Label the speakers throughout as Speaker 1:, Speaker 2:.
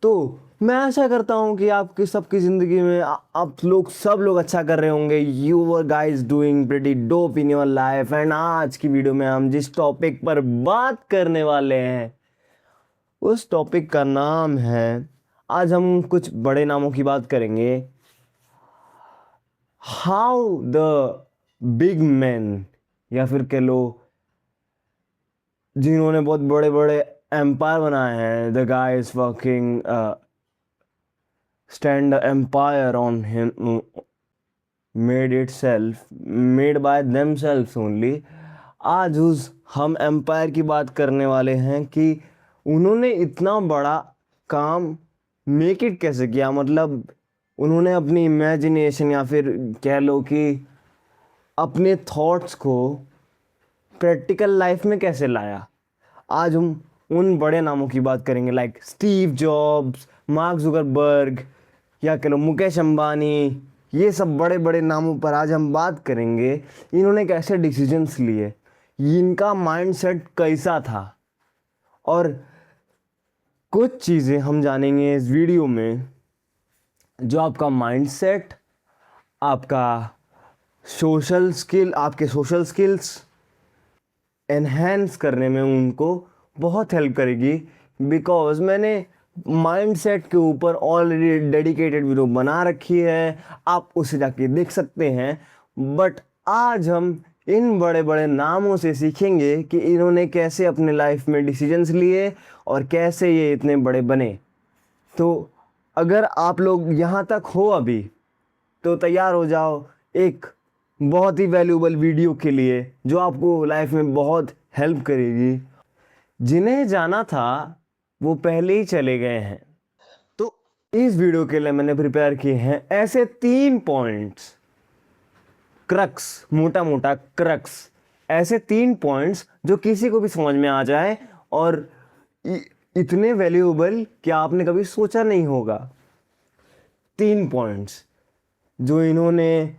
Speaker 1: तो मैं आशा करता हूँ कि आपकी सबकी ज़िंदगी में आप लोग सब लोग अच्छा कर रहे होंगे। You were guys doing pretty dope in your life. And आज की वीडियो में हम जिस टॉपिक पर बात करने वाले हैं उस टॉपिक का नाम है, आज हम कुछ बड़े नामों की बात करेंगे। हाउ द बिग मैन, या फिर कह लो जिन्होंने बहुत बड़े बड़े एम्पायर बनाए हैं, the guy is working stand the empire on him, made by themselves only। आज उस हम एम्पायर की बात करने वाले हैं कि उन्होंने इतना बड़ा काम मेक इट कैसे किया। मतलब उन्होंने अपनी इमेजिनेशन या फिर कह लो कि अपने थॉट्स को प्रैक्टिकल लाइफ में कैसे लाया। आज हम उन बड़े नामों की बात करेंगे, like Steve jobs, mark Zuckerberg, या कह लो मुकेश अंबानी। ये सब बड़े बड़े नामों पर आज हम बात करेंगे। इन्होंने कैसे डिसीजंस लिए, इनका माइंडसेट कैसा था, और कुछ चीज़ें हम जानेंगे इस वीडियो में जो आपका माइंडसेट, आपका आपके सोशल स्किल्स एनहेंस करने में उनको बहुत हेल्प करेगी। बिकॉज मैंने माइंडसेट के ऊपर ऑलरेडी डेडिकेटेड वीडियो बना रखी है, आप उसे जाके देख सकते हैं। बट आज हम इन बड़े बड़े नामों से सीखेंगे कि इन्होंने कैसे अपने लाइफ में डिसीजंस लिए और कैसे ये इतने बड़े बने। तो अगर आप लोग यहाँ तक हो अभी, तो तैयार हो जाओ एक बहुत ही वैल्यूएबल वीडियो के लिए जो आपको लाइफ में बहुत हेल्प करेगी। जिन्हें जाना था वो पहले ही चले गए हैं। तो इस वीडियो के लिए मैंने प्रिपेयर किए हैं ऐसे 3 पॉइंट्स, क्रक्स, मोटा मोटा क्रक्स, ऐसे 3 पॉइंट्स जो किसी को भी समझ में आ जाए और इतने वैल्यूएबल कि आपने कभी सोचा नहीं होगा। 3 पॉइंट्स जो इन्होंने,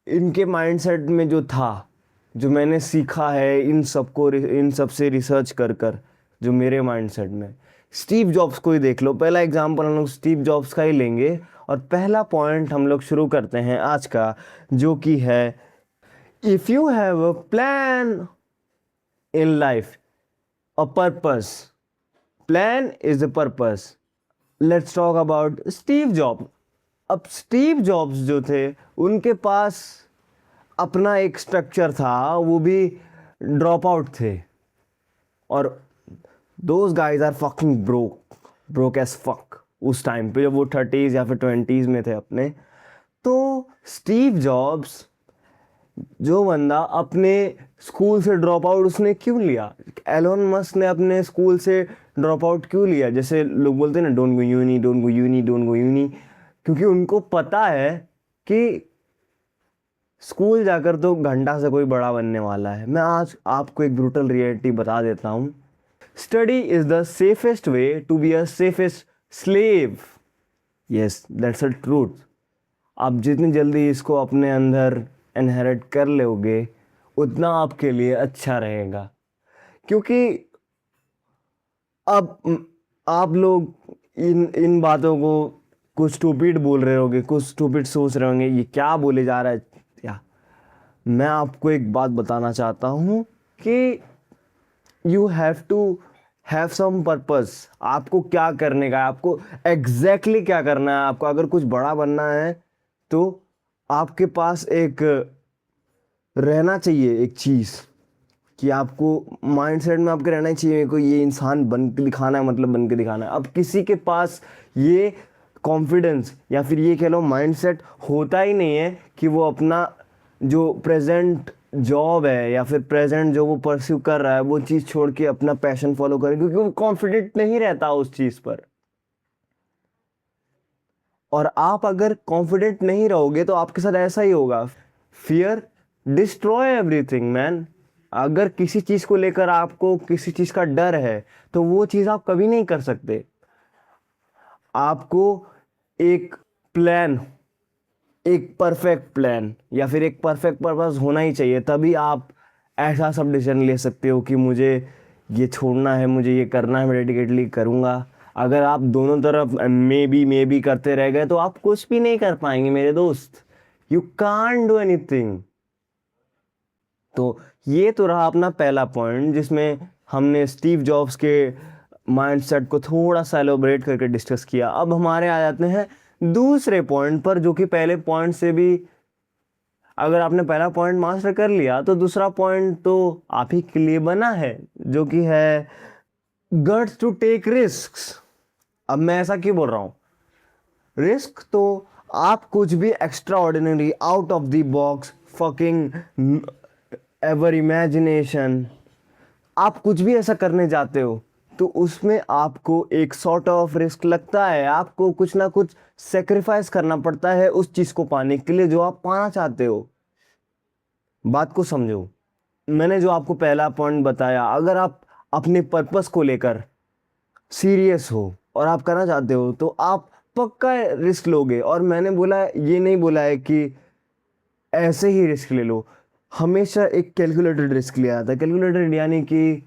Speaker 1: इनके माइंडसेट में जो था, जो मैंने सीखा है इन सब से रिसर्च कर जो मेरे माइंडसेट में। स्टीव जॉब्स को ही देख लो, पहला एग्जांपल हम लोग स्टीव जॉब्स का ही लेंगे। और पहला पॉइंट हम लोग शुरू करते हैं आज का, जो कि है if you have a plan in life, a purpose, plan is a purpose. Let's talk about Steve jobs. अब स्टीव जॉब्स जो थे उनके पास अपना एक स्ट्रक्चर था, वो भी ड्रॉप आउट थे, और those guys are fucking broke as fuck उस टाइम पे, जब वो 30s या फिर 20s में थे अपने। तो स्टीव जॉब्स जो बंदा अपने स्कूल से ड्रॉप आउट उसने क्यों लिया, एलोन मस्क ने अपने स्कूल से ड्रॉप आउट क्यों लिया, जैसे लोग बोलते हैं ना, don't go uni, don't go uni, don't go uni, क्योंकि उनको पता है कि स्कूल जाकर तो घंटा से कोई बड़ा बनने वाला है। मैं आज आपको एक ब्रूटल रियलिटी बता देता हूँ। Study is the safest way to be a safest slave. Yes, that's a truth. आप जितनी जल्दी इसको अपने अंदर इनहेरिट कर लोगे उतना आपके लिए अच्छा रहेगा। क्योंकि अब आप लोग इन बातों को कुछ स्टूपिड बोल रहे होंगे, कुछ स्टूपिड सोच रहे होंगे, ये क्या बोले जा रहा है। या मैं आपको एक बात बताना चाहता हूँ कि you have to have some purpose. आपको क्या करने का है, आपको एग्जैक्टली क्या करना है। आपको अगर कुछ बड़ा बनना है तो आपके पास एक रहना चाहिए, एक चीज़ कि आपको माइंडसेट में आपके रहना ही चाहिए को ये इंसान बन के दिखाना है, मतलब बन के दिखाना है। अब किसी के पास ये कॉन्फिडेंस या फिर ये कह लो माइंडसेट होता ही नहीं है कि वो अपना जो प्रेजेंट जॉब है या फिर प्रेजेंट जो वो परस्यू कर रहा है वो चीज़ छोड़ के अपना पैशन फॉलो करे, क्योंकि वो कॉन्फिडेंट नहीं रहता उस चीज़ पर। और आप अगर कॉन्फिडेंट नहीं रहोगे तो आपके साथ ऐसा ही होगा। Fear destroy everything man. अगर किसी चीज़ को लेकर आपको किसी चीज़ का डर है तो वो चीज़ आप कभी नहीं कर सकते। आपको एक प्लान, एक परफेक्ट प्लान या फिर एक परफेक्ट पर्पस होना ही चाहिए, तभी आप ऐसा सब डिसीजन ले सकते हो कि मुझे ये छोड़ना है, मुझे ये करना है, मैं डेडिकेटली करूँगा। अगर आप दोनों तरफ मे बी करते रह गए तो आप कुछ भी नहीं कर पाएंगे मेरे दोस्त। You can't do anything. तो ये तो रहा अपना पहला पॉइंट जिसमें हमने स्टीव जॉब्स के माइंडसेट को थोड़ा सा एलोबरेट करके डिस्कस किया। अब हमारे आ जाते हैं दूसरे पॉइंट पर, जो कि पहले पॉइंट से भी, अगर आपने पहला पॉइंट मास्टर कर लिया तो दूसरा पॉइंट तो आप ही के लिए बना है, जो कि है गट्स टू टेक रिस्क्स। अब मैं ऐसा क्यों बोल रहा हूं? रिस्क तो आप कुछ भी extra ordinary, out of the box, fucking ever imagination, आप कुछ भी ऐसा करने जाते हो तो उसमें आपको एक सॉर्ट ऑफ रिस्क लगता है। आपको कुछ ना कुछ सेक्रीफाइस करना पड़ता है उस चीज को पाने के लिए जो आप पाना चाहते हो। बात को समझो। मैंने जो आपको पहला पॉइंट बताया, अगर आप अपने पर्पस को लेकर सीरियस हो और आप करना चाहते हो तो आप पक्का रिस्क लोगे। और मैंने बोला, ये नहीं बोला है कि ऐसे ही रिस्क ले लो, हमेशा एक कैलकुलेटेड रिस्क लिया जाता है। कैलकुलेटेड यानी कि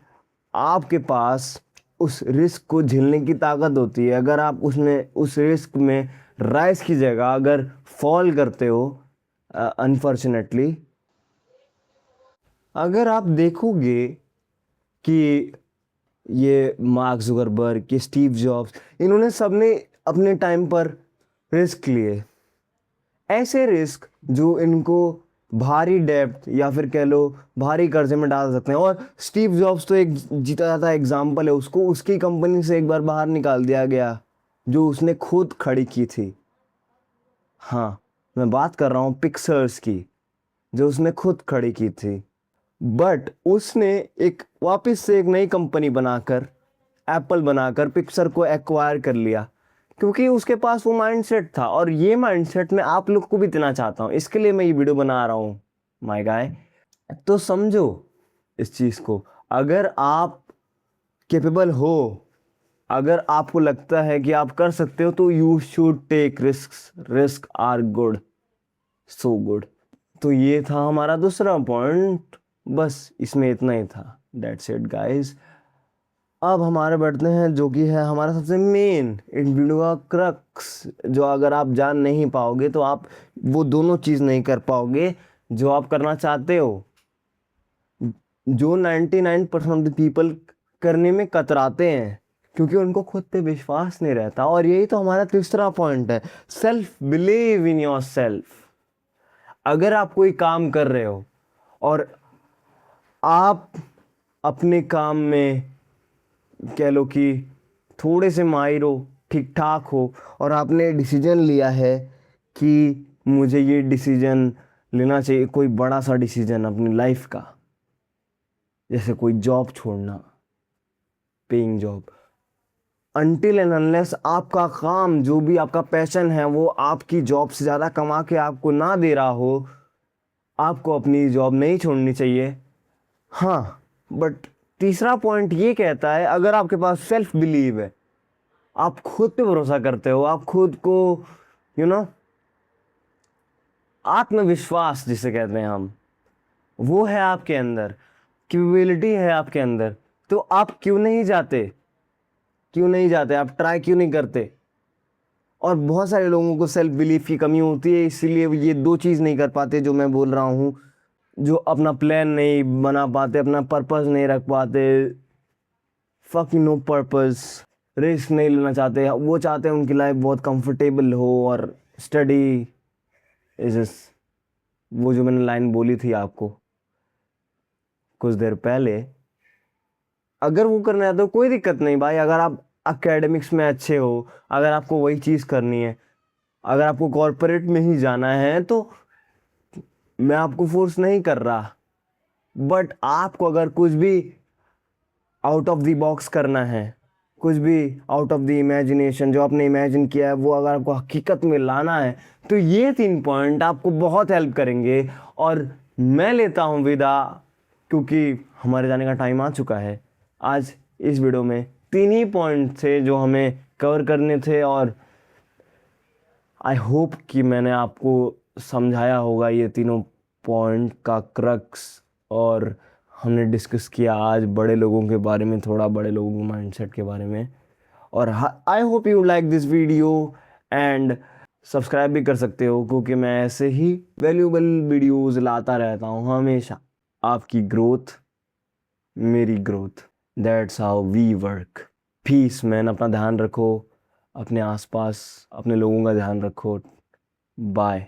Speaker 1: आपके पास उस रिस्क को झेलने की ताकत होती है। अगर आप उसमें उस रिस्क में राइज की जगह अगर फॉल करते हो, अनफॉर्चुनेटली, अगर आप देखोगे कि ये मार्क जुकरबर्ग, ये स्टीव जॉब्स, इन्होंने सबने अपने टाइम पर रिस्क लिए। ऐसे रिस्क जो इनको भारी डेब्ट या फिर कह लो भारी कर्जे में डाल सकते हैं। और स्टीव जॉब्स तो एक जीता जाता एग्जाम्पल है। उसको उसकी कंपनी से एक बार बाहर निकाल दिया गया जो उसने खुद खड़ी की थी। हाँ, मैं बात कर रहा हूँ पिक्सर्स की, जो उसने खुद खड़ी की थी। बट उसने एक वापस से एक नई कंपनी बनाकर, एप्पल बनाकर पिक्सर को एक्वायर कर लिया, क्योंकि उसके पास वो माइंडसेट था। और ये माइंडसेट मैं आप लोग को भी देना चाहता हूँ, इसके लिए मैं ये वीडियो बना रहा हूँ माय गाय। तो समझो इस चीज को। अगर आप कैपेबल हो, अगर आपको लगता है कि आप कर सकते हो, तो you should take risk. Risk are good, so good. तो ये था हमारा दूसरा पॉइंट। बस इसमें इतना ही था। That's it guys. अब हमारे बढ़ते हैं जो कि है हमारा सबसे मेन इन वीडियो का क्रक्स, जो अगर आप जान नहीं पाओगे तो आप वो दोनों चीज़ नहीं कर पाओगे जो आप करना चाहते हो, जो 99% ऑफ द पीपल करने में कतराते हैं क्योंकि उनको खुद पे विश्वास नहीं रहता। और यही तो हमारा तीसरा पॉइंट है, self believe in your self. अगर आप कोई काम कर रहे हो और आप अपने काम में कह लो कि थोड़े से माहिर हो, ठीक ठाक हो, और आपने डिसीजन लिया है कि मुझे ये डिसीजन लेना चाहिए, कोई बड़ा सा डिसीजन अपनी लाइफ का, जैसे कोई जॉब छोड़ना, paying job, until and unless आपका काम, जो भी आपका पैशन है, वो आपकी जॉब से ज़्यादा कमा के आपको ना दे रहा हो, आपको अपनी जॉब नहीं छोड़नी चाहिए। हाँ, बट तीसरा पॉइंट ये कहता है, अगर आपके पास सेल्फ बिलीव है, आप खुद पे भरोसा करते हो, आप खुद को यू नो आत्मविश्वास जिसे कहते हैं हम, वो है आपके अंदर, कैपेबिलिटी है आपके अंदर, तो आप क्यों नहीं जाते? क्यों नहीं जाते? आप ट्राई क्यों नहीं करते? और बहुत सारे लोगों को सेल्फ बिलीफ की कमी होती है, इसीलिए ये दो चीज़ नहीं कर पाते जो मैं बोल रहा हूँ। जो अपना प्लान नहीं बना पाते, अपना पर्पस नहीं रख पाते, फकिंग नो पर्पस, रिस्क नहीं लेना चाहते। वो चाहते हैं उनकी लाइफ बहुत कंफर्टेबल हो और स्टडी इज, वो जो मैंने लाइन बोली थी आपको कुछ देर पहले, अगर वो करना है तो कोई दिक्कत नहीं भाई। अगर आप एकेडमिक्स में अच्छे हो, अगर आपको वही चीज़ करनी है, अगर आपको कॉरपोरेट में ही जाना है, तो मैं आपको फोर्स नहीं कर रहा। बट आपको अगर कुछ भी आउट ऑफ द बॉक्स करना है, कुछ भी आउट ऑफ द इमेजिनेशन, जो आपने इमेजिन किया है वो अगर आपको हकीकत में लाना है, तो ये 3 पॉइंट आपको बहुत हेल्प करेंगे। और मैं लेता हूँ विदा, क्योंकि हमारे जाने का टाइम आ चुका है। आज इस वीडियो में 3 ही पॉइंट थे जो हमें कवर करने थे, और आई होप कि मैंने आपको समझाया होगा ये तीनों पॉइंट का क्रक्स। और हमने डिस्कस किया आज बड़े लोगों के बारे में, थोड़ा बड़े लोगों के माइंडसेट के बारे में। और I hope you like this video and subscribe भी कर सकते हो, क्योंकि मैं ऐसे ही वैल्यूएबल वीडियोस लाता रहता हूँ हमेशा। आपकी ग्रोथ मेरी growth, that's how we work. Peace man, अपना ध्यान रखो, अपने आसपास अपने लोगों का ध्यान रखो। बाय।